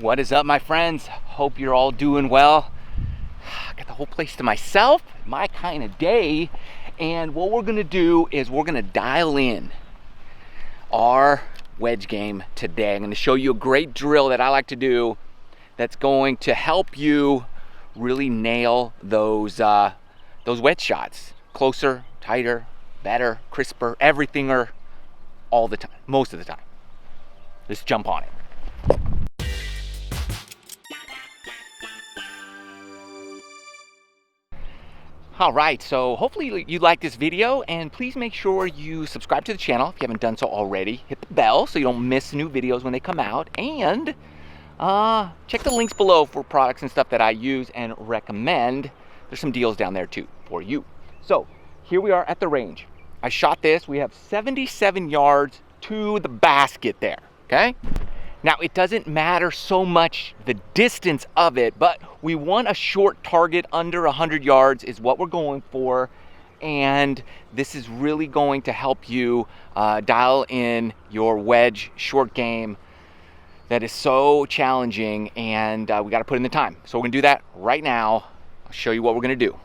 What is up, my friends? Hope you're all doing well. I got the whole place to myself, my kind of day. And what we're gonna do is we're gonna dial in our wedge game today. I'm gonna show you a great drill that I like to do that's going to help you really nail those wedge shots. Closer, tighter, better, crisper, everything, or all the time, most of the time. Let's jump on it. All right, so hopefully you like this video, and please make sure you subscribe to the channel if you haven't done so already. Hit the bell so you don't miss new videos when they come out, and check the links below for products and stuff that I use and recommend. There's some deals down there too for you. So here we are at the range. I shot this. We have 77 yards to the basket there, okay? Now, it doesn't matter so much the distance of it, but we want a short target under 100 yards is what we're going for. And this is really going to help you dial in your wedge short game that is so challenging, and we got to put in the time. So we're going to do that right now. I'll show you what we're going to do.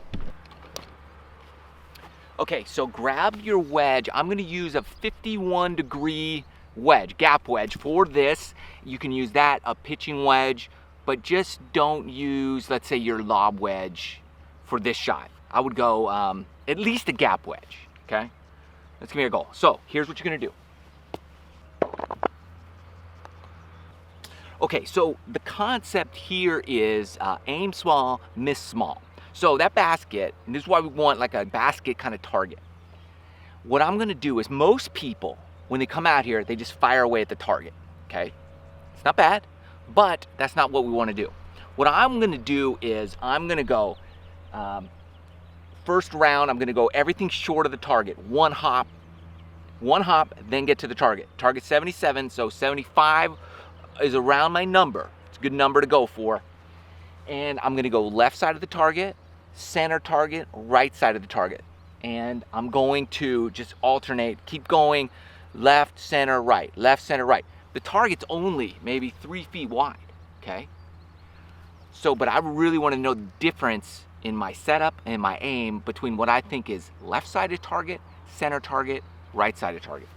Okay, so grab your wedge. I'm going to use a 51-degree wedge, gap wedge for this. You can use that, a pitching wedge, but just don't use, let's say, your lob wedge for this shot. I would go at least a gap wedge, okay? That's gonna be our goal. So here's what you're gonna do. Okay, so the concept here is aim small, miss small. So that basket, and this is why we want like a basket kind of target. What I'm gonna do is most people, when they come out here, they just fire away at the target, okay? It's not bad, but that's not what we want to do. What I'm going to do is I'm going to go, first round, I'm going to go everything short of the target. One hop, then get to the target. Target 77, so 75 is around my number. It's a good number to go for. And I'm going to go left side of the target, center target, right side of the target. And I'm going to just alternate, keep going, left, center, right, left, center, right. The target's only maybe 3 feet wide, okay? So, but I really want to know the difference in my setup and my aim between what I think is left-sided target, center target, right-sided target.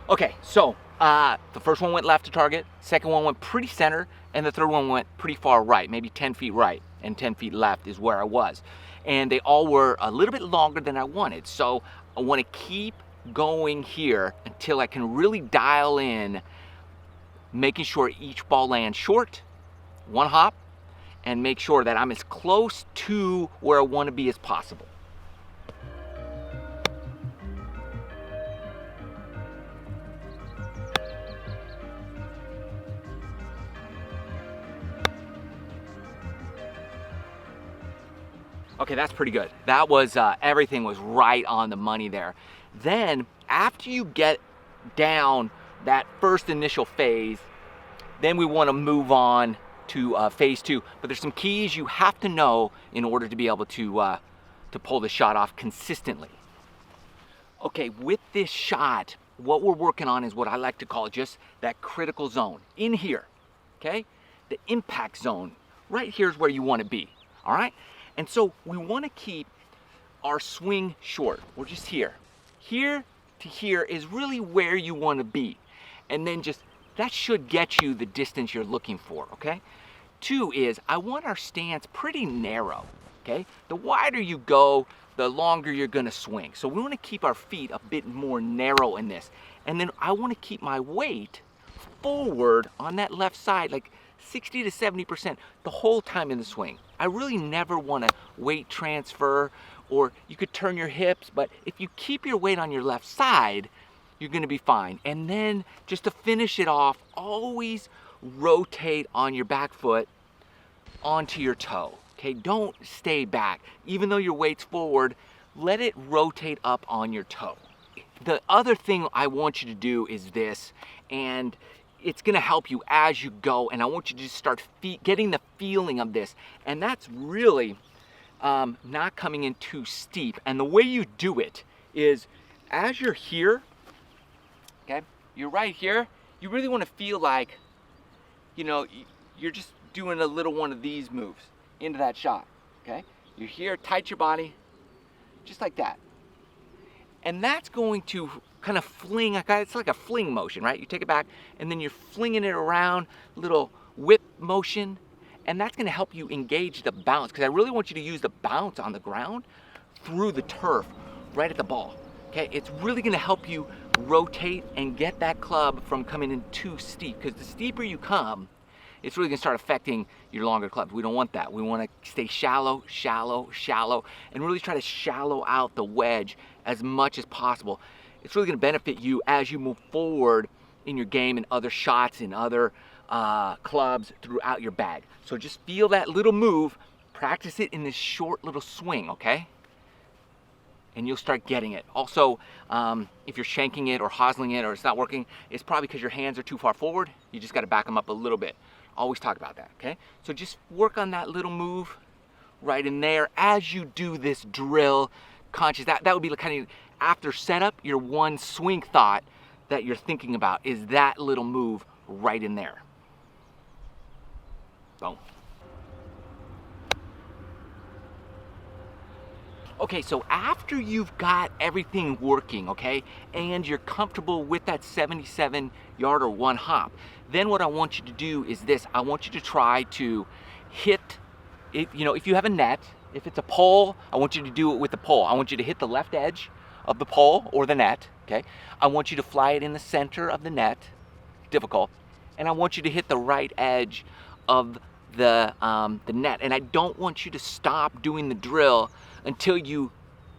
Okay, so the first one went left to target, second one went pretty center, and the third one went pretty far right, maybe 10 feet right, and 10 feet left is where I was. And they all were a little bit longer than I wanted, so I want to keep going here until I can really dial in, making sure each ball lands short, one hop, and make sure that I'm as close to where I want to be as possible. Okay, that's pretty good. That was, everything was right on the money there. Then, after you get down that first initial phase, then we want to move on to phase 2. But there's some keys you have to know in order to be able to pull the shot off consistently. Okay, with this shot, what we're working on is what I like to call just that critical zone. In here, okay? The impact zone. Right here is where you want to be, all right? And so we want to keep our swing short. We're just here. Here to here is really where you want to be. And then just, that should get you the distance you're looking for, okay? 2 is, I want our stance pretty narrow, okay? The wider you go, the longer you're going to swing. So we want to keep our feet a bit more narrow in this. And then I want to keep my weight forward on that left side, like 60 to 70% the whole time in the swing. I really never want to weight transfer, or you could turn your hips, but if you keep your weight on your left side, you're going to be fine. And then just to finish it off, always rotate on your back foot onto your toe. Okay, don't stay back. Even though your weight's forward, let it rotate up on your toe. The other thing I want you to do is this, and it's gonna help you as you go, and I want you to just start getting the feeling of this. And that's really not coming in too steep. And the way you do it is, as you're here, okay, you're right here, you really wanna feel like, you know, you're just doing a little one of these moves into that shot, okay? You're here, tight your body, just like that. And that's going to kind of fling, it's like a fling motion, right? You take it back and then you're flinging it around, little whip motion, and that's gonna help you engage the bounce, because I really want you to use the bounce on the ground through the turf, right at the ball, okay? It's really gonna help you rotate and get that club from coming in too steep, because the steeper you come, it's really gonna start affecting your longer clubs. We don't want that. We wanna stay shallow, shallow, shallow, and really try to shallow out the wedge as much as possible. It's really gonna benefit you as you move forward in your game and other shots and other clubs throughout your bag. So just feel that little move, practice it in this short little swing, okay? And you'll start getting it. Also, if you're shanking it or hosling it or it's not working, it's probably because your hands are too far forward. You just gotta back them up a little bit. Always talk about that, okay? So just work on that little move right in there as you do this drill. Conscious, that would be kind of after setup, your one swing thought that you're thinking about is that little move right in there. Boom. Okay, so after you've got everything working, okay, and you're comfortable with that 77-yard or one hop, then what I want you to do is this. I want you to try to hit it, you know, if you have a net, if it's a pole, I want you to do it with the pole. I want you to hit the left edge of the pole or the net, okay? I want you to fly it in the center of the net, difficult, and I want you to hit the right edge of the net. And I don't want you to stop doing the drill until you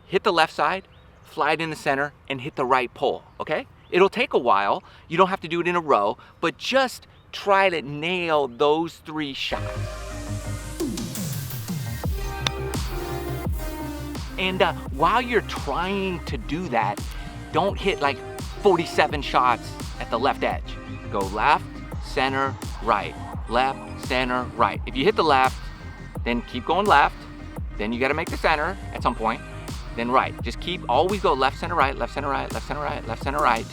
hit the left side, fly it in the center, and hit the right pole, okay? It'll take a while. You don't have to do it in a row, but just try to nail those 3 shots. And while you're trying to do that, don't hit like 47 shots at the left edge. Go left, center, right. Left, center, right. If you hit the left, then keep going left. Then you gotta make the center at some point. Then right. Just always go left, center, right, left, center, right, left, center, right, left, center, right.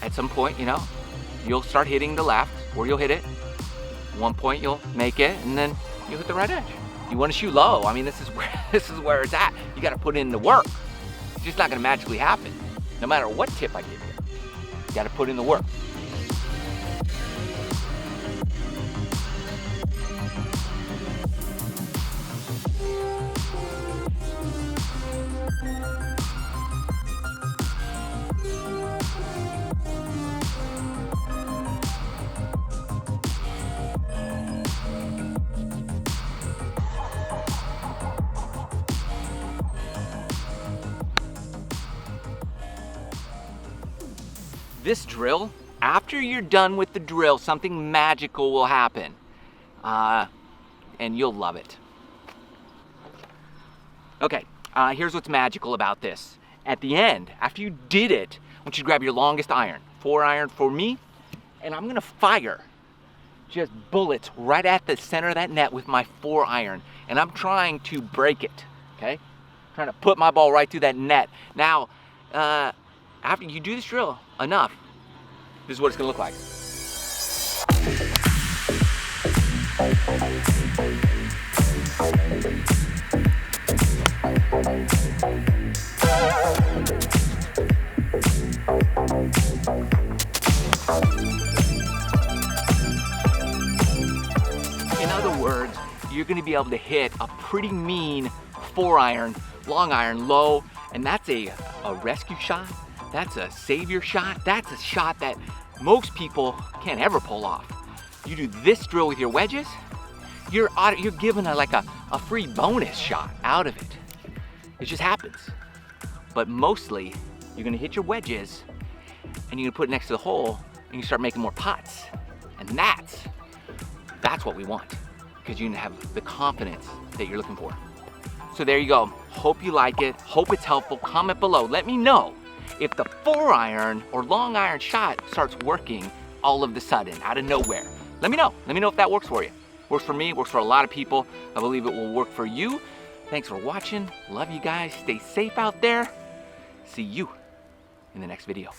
At some point, you know, you'll start hitting the left, or you'll hit it. One point you'll make it, and then you'll hit the right edge. You wanna shoot low. I mean, this is where it's at. You gotta put in the work. It's just not gonna magically happen. No matter what tip I give you. You gotta put in the work. This drill, after you're done with the drill, something magical will happen. And you'll love it. Okay, here's what's magical about this. At the end, after you did it, I want you to grab your longest iron, 4-iron for me, and I'm gonna fire just bullets right at the center of that net with my 4-iron. And I'm trying to break it, okay? Trying to put my ball right through that net. Now, after you do this drill enough, this is what it's gonna look like. In other words, you're gonna be able to hit a pretty mean 4-iron, long iron, low, and that's a rescue shot. That's a savior shot. That's a shot that most people can't ever pull off. You do this drill with your wedges, you're given a free bonus shot out of it. It just happens. But mostly, you're gonna hit your wedges and you're gonna put it next to the hole and you start making more putts. And that's what we want, because you're gonna have the confidence that you're looking for. So there you go. Hope you like it. Hope it's helpful. Comment below. Let me know if the 4-iron or long iron shot starts working all of the sudden, out of nowhere. Let me know if that works for you. Works for me, works for a lot of people. I believe it will work for you. Thanks for watching. Love you guys. Stay safe out there. See you in the next video.